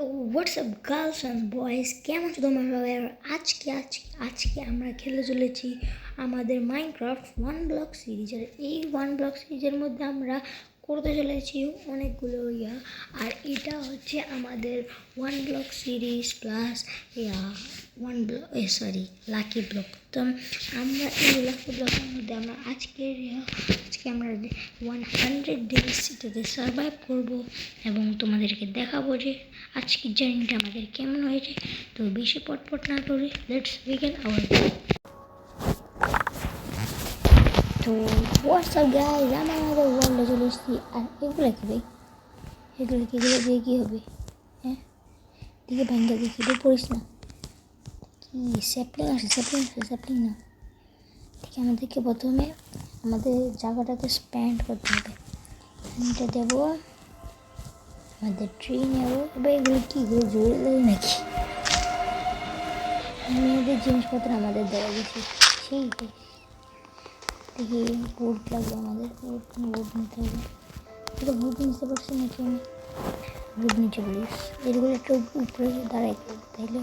WhatsApp girls and boys, কেমন আছো তোমরা সবাই? আর আজকে আমরা খেলে চলেছি আমাদের মাইনক্রাফট ওয়ান ব্লক সিরিজ। আর এই ওয়ান ব্লক সিরিজের মধ্যে আমরা করতে চলেছি অনেকগুলো আর এটা হচ্ছে আমাদের one block series plus lucky block. তো আমরা এই লাকি ব্লকের মধ্যে আজকে আমরা 100 ডেজ এটাতে সার্ভাইভ করবো এবং তোমাদেরকে দেখাবো যে আজকের জার্নিটা আমাদের কেমন হয়েছে। তো বেশি পটপট না করে লেটস বিগিন আওয়ার ডে। তো হোয়াটসঅ্যাপ গাইস, আমরা আমাদের ওয়ার্ল্ডে চলে এসেছি। আর এগুলো দিয়ে কী হবে? হ্যাঁ, দিকে ভেঙে দেখি তো পড়িস না। কি স্যাপলিং না। ঠিক, আমাদেরকে প্রথমে আমাদের জায়গাটাকে স্প্যান্ড করতে হবে। এটা দেবো, আমাদের ট্রি নেবো। এবার এগুলো কী করে জোরে দেয় নাকি? মেয়েদের জিনিসপত্র আমাদের দেওয়া গেছে সেই দেখি বুট লাগবে আমাদের। বুট নিতে হবে। এটা বুট নিতে পারছি নাকি আমি? বুট নিচে প্লিজ। এগুলো একটু উপরে দাঁড়াই করবো, তাইলে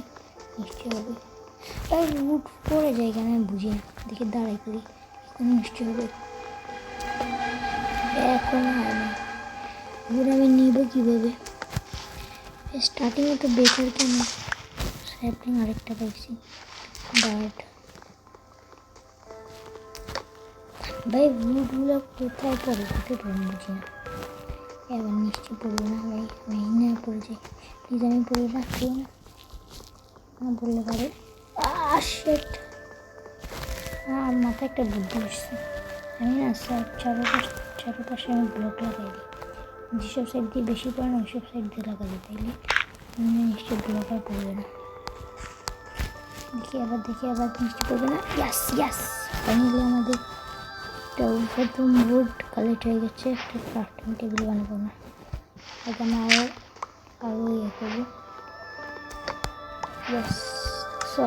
নিশ্চয় হবে। তাই বুট পরে যায় কেন আমি বুঝি না। দেখে দাঁড়াই করি, এখন নিশ্চয় হবে। এখন হয় না। বুট আমি নিব কীভাবে? স্টার্টিংয়ে তো বেকার কেন? স্যাপলিং আরেকটা পাইছি। বাট ভাই বুটগুলো কোথায় পড়ে? কোথায় পড়ে বুঝি না। এবার নিশ্চয়ই পড়বো না ভাই, আমি না পড়ে যাই প্লিজ। আমি পড়ে না, কেউ না বললে পারে। শেট, আমার মাথায় একটা বুদ্ধি আসছে। আমি না চারপাশে আমি ব্লক লাগাই দিই। যেসব সাইড দিয়ে বেশি পড়ে না ওইসব সাইড দিয়ে লাগাই, তাইলে নিশ্চয়ই ব্লক আর পড়বে না। দেখি আবার নিশ্চয়ই পড়বে না। ইয়াস ফাইনালি আমাদের প্রথম বুট কালেক্ট হয়ে গেছে। একটা ক্রাফটিং টেবিল বানাবো না, এখানে আরও করবো। ইয়াস, সো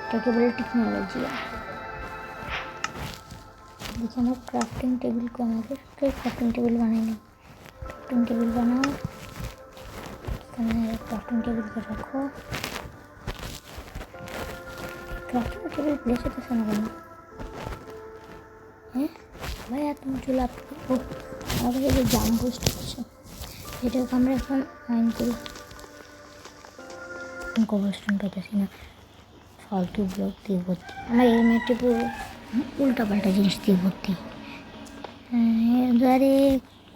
এটাকে বলে টেকনোলজি। দেখি আমার ক্রাফটিং টেবিল আমাদের ক্রাফটিং টেবিল বানাই না। ক্রাফটিং টেবিল বানাও, এখানে ক্রাফটিং টেবিলকে রাখো। ক্রাফটিং টেবিল প্লেস হতেছে না কেন? হ্যাঁ ভাইয়া, তুমি চলে আমাদের যে জাম পোস্ট আছে এটাকে আমরা এখন মাইন করি। কবরস্টোন পাইতেছি না, ফালতু ব্লক দিয়ে ভর্তি। আমার এই মেয়েটি পুরো উল্টাপাল্টা জিনিস দিয়ে ভর্তি। এবারে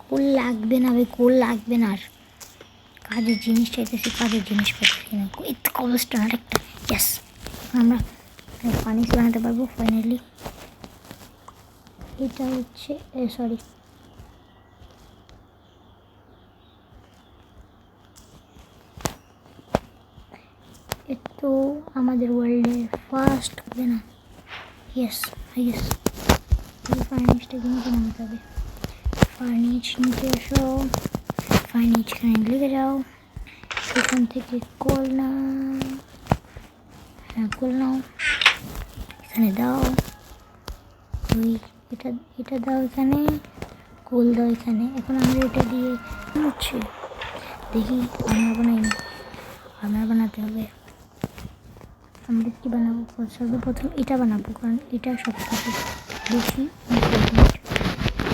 কোল লাগবে না ভাই, কোল লাগবে না। আর কাজের জিনিস চাইতেছি, কাজের জিনিস পাইতেছি না। কবরস্টোন আরেকটা। ইয়াস, আমরা ফার্নিচ বানাতে পারবো ফাইনালি। এটা হচ্ছে সরি, তো আমাদের ওয়ার্ল্ডের ফার্স্ট হবে না। ইয়েস ফার্নিচটা কিনতে নামতে হবে। ফার্নিচ নিতে এসো, ফার্নিচ খানে লেগে যাও। সেখান থেকে কোল নাও, এখানে দাও। ওই এটা দাও এখানে, কোল দাও এখানে। এখন আমরা এটা দিয়ে হচ্ছে দেখি আমরা বানাতে হবে। আমরা কী বানাবো? সর্বপ্রথম এটা বানাবো, কারণ এটা সব থেকে বেশি ইম্পর্টেন্ট।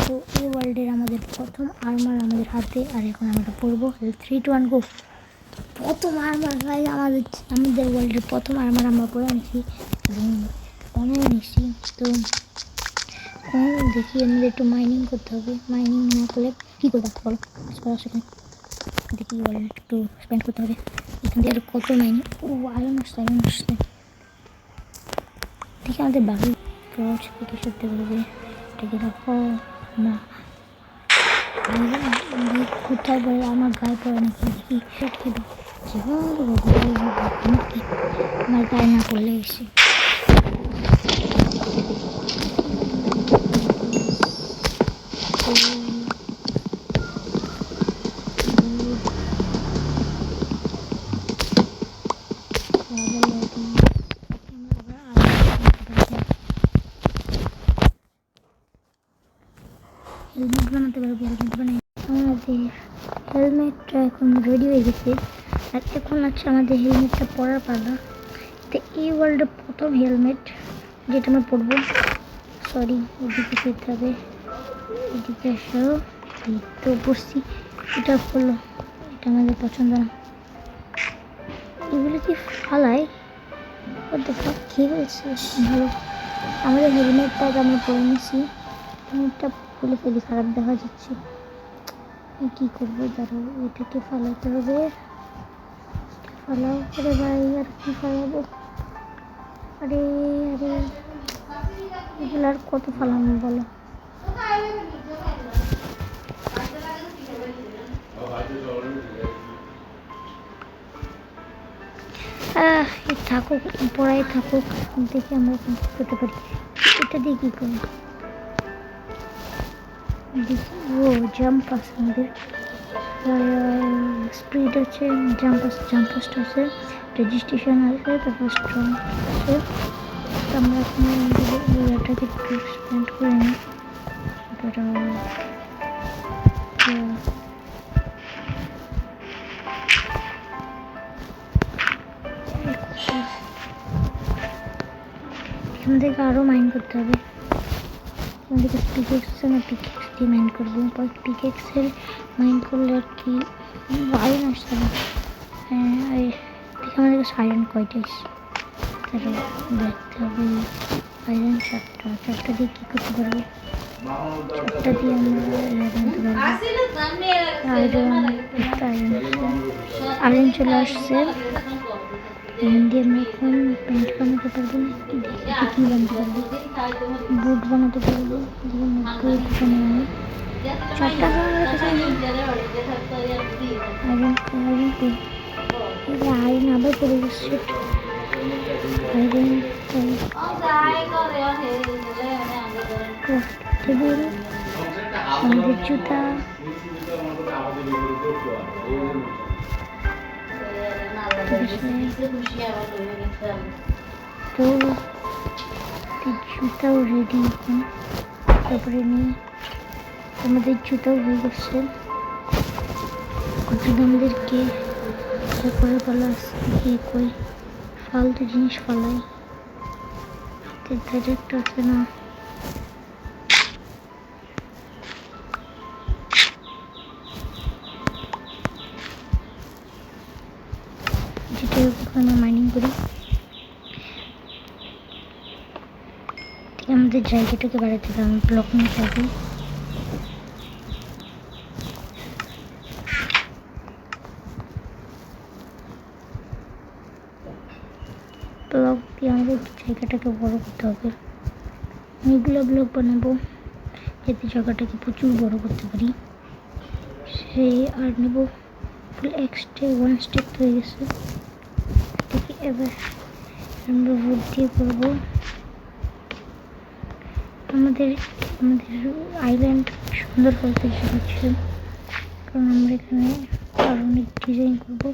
তো এই ওয়ার্ল্ডের আমাদের প্রথম আর্মার আমাদের হাতে। আর এখন আমরা পড়বো 3, 2, 1 গো। প্রথম আর্মার ভাই, আমাদের ওয়ার্ল্ডের প্রথম আর্মার আমরা পরে আনছি এবং বানিয়ে নিচ্ছি। তো দেখি আমাদের একটু মাইনিং করতে হবে। মাইনিং না করলে কী করবো বলো? সেখানে দেখি ওয়ার্ল্ড একটু স্পেন্ড করতে হবে। এখান থেকে কত মাইনিং। আয়রন আসছে। দেখি আমাদের বাকি ক্রাউচ থেকে সত্যি বলবে এটাকে রাখো না। কোথায় বলে আমার গায়ে পড়ে নাকি? দেখি আমার গায়ে না পড়লে এসে হেলমেট বানাতে পারবো। আমাদের হেলমেটটা এখন রেডি হয়ে গেছে। আর এখন আছে আমাদের হেলমেটটা পরার পালা। তো এই ওয়ার্ল্ডের প্রথম হেলমেট যেটা আমরা পরবো। সরি, ওদিকে যেতে হবে, এদিকে আসো। এই তো পড়ছি, এটা পড়লো, এটা আমাদের পছন্দ না। এগুলো কি ফালায়? ওটা খেয়ে ফেলছে। ভালো, আমাদের হেলমেটটা আমরা পরে নিছি, হেলমেটটা খুলে ফেলি, খারাপ দেখা যাচ্ছে। কী করবো, দাঁড়াও, এটাকে ফালাতে হবে। ফালাও করে ভাই, আর কি ফালাবো? আরে আরে, এগুলো আর কত ফালানো বলো। থাকুক, পড়াই থাকুক, দেখি আমরা করতে পারি। এটা দিয়ে কী করি? ও জাম্প আছে আমাদের, স্পিড আছে, জাম্প ফাস্ট আছে, রেজিস্ট্রেশন আছে, তারপর স্ট্রং আছে। আমরা এখন এটাকে একটু এক্সপ্যান্ড করে নিই। এখান থেকে আরও মাইন্ড করতে হবে। আমাদেরকে পিকেক্স আছে না, পিকেক্স দিয়ে মাইন্ড করবো। পিকেক্সের মাইন্ড করলে আর কি আয়রন আসছে না। হ্যাঁ, দেখে আমাদের কাছে আয়রন কয়টা এসছে, তাহলে দেখতে হবে। আয়রন চারটা দিয়ে কী করতে পারবো? চারটা দিয়ে আমরা আনতে পারবো। আয়রন চলে আসছে। দিয়ে আমরা এখন প্যান্ট বানাতে পারবো, কী বানাতে পারবো? বুট বানাতে পারবো। বুট বানাবো। চারটা আয়রন আবার পড়ে গেছে। টেবিল, আমাদের জুতা, তো জুতাও রেডি এখন। তারপরে নিয়ে আমাদের জুতাও হয়ে গেছে। যদি আমাদেরকে করে বলা কই ফালতু জিনিস ফালাই, ধারে একটা আছে না, যেটা আমরা মাইনিং করি। আমাদের জায়গাটাকে বাড়াতে হবে, আমি ব্লক নিতে হবে। ব্লক দিয়ে আমাদের জায়গাটাকে বড় করতে হবে। অনেকগুলো ব্লক বানাবো যাতে জায়গাটাকে প্রচুর বড় করতে পারি। সেই আর নেব ফুল ওয়ান স্টেপ হয়ে গেছে। দেখি এবার আমরা ভোট দিয়ে করবো। আমাদের আইল্যান্ড সুন্দর করতে হচ্ছে, কারণ আমরা এখানে আরো অনেক ডিজাইন করবো।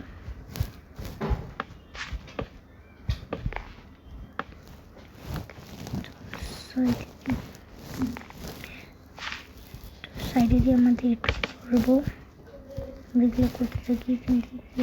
সাইডে দিয়ে আমাদের করবো, এগুলো করতে থাকি। কিন্তু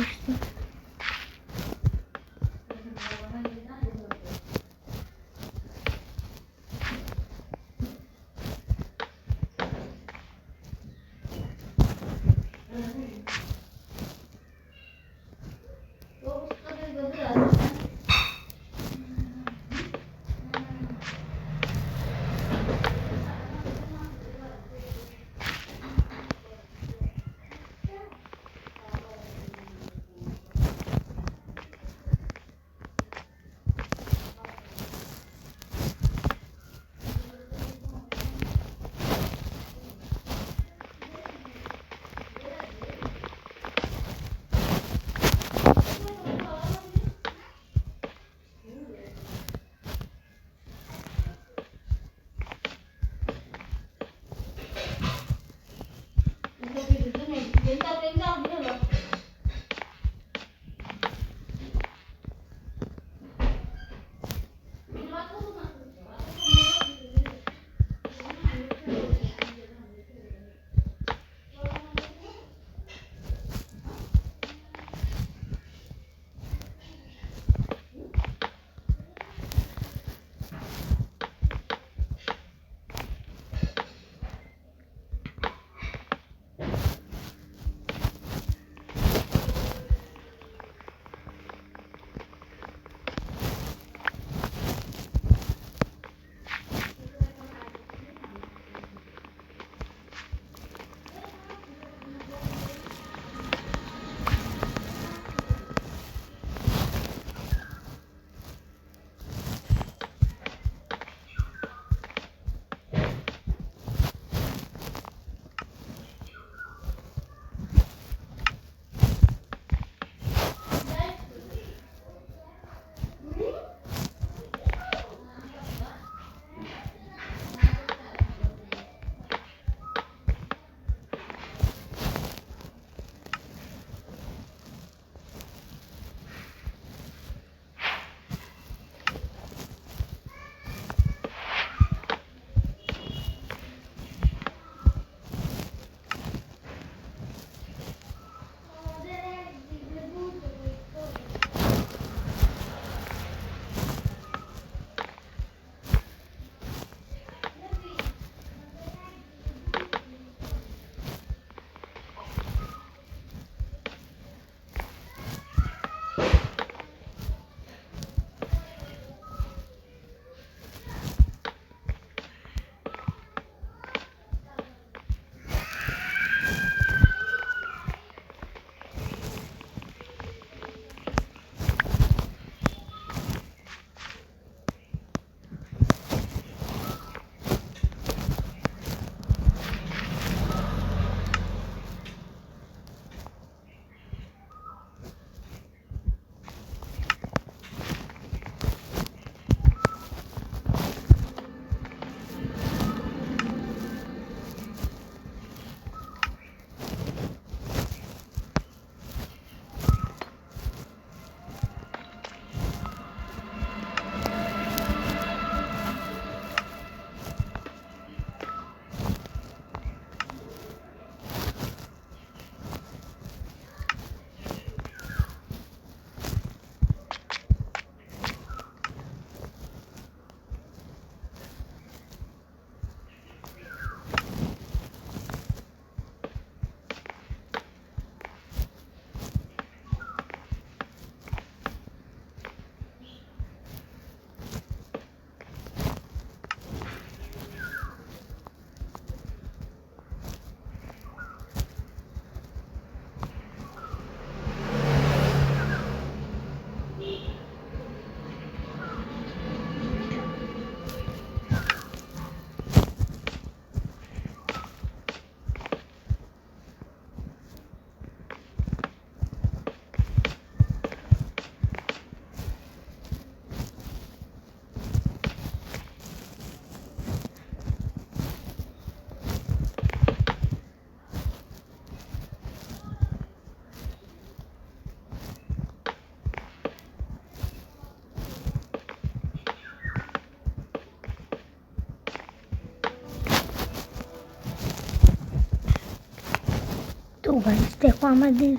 গাইস দেখো আমাদের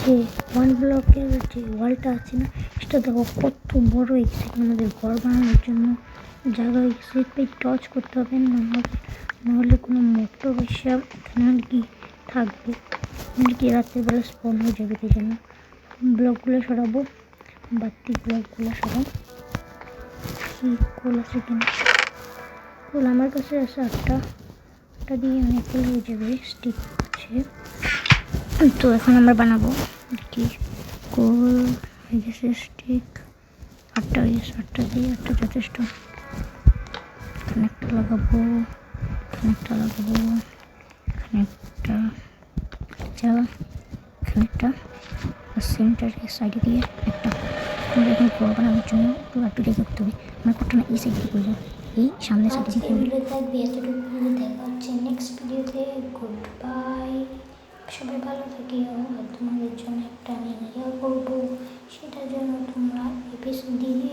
যে ওয়ান ব্লকের যে ওয়ালটা আছে না, সেটা দেখো কত বড় হয়েছে। আমাদের ঘর বানানোর জন্য জায়গা হয়েছে, টচ করতে হবে নাহলে কোনো মোটর এসব এখানে আর কি থাকবে, কি রাত্রেবেলা স্পন হয়ে যাবে। সেই জন্য ব্লকগুলো সরাবো, বাড়তি ব্লকগুলো সরাবো। কি কোল আছে কিনা? কোল আমার কাছে আছে 8টা দিয়ে অনেক কোল হয়ে যাবে। স্টিক আছে, তো এখন আমরা বানাবো কি কোল হয়ে গেছে। স্টিক 8টা হয়ে গেছে, 8টা দিয়ে 8টা যথেষ্ট। এখানে একটা লাগাবো, এখানে একটা লাগাবো, এখানে একটা, এখানে একটা, সেন্টারের সাইডে দিয়ে একটা। আমরা এখন ঘর বানানোর জন্য লাকড়ি করতে হবে। আমার ঘরটা না এই সাইডে করবো, এই সামনের সাইডে দিয়ে ভিডিও থাকবে এতটুকু। দেখা হচ্ছে নেক্সট ভিডিওতে। গুড বাই, সবাই ভালো থাকিও। আর তোমাদের জন্য একটা আমি ইয়ে করবো, সেটার জন্য তোমরা এপিসোড দিয়ে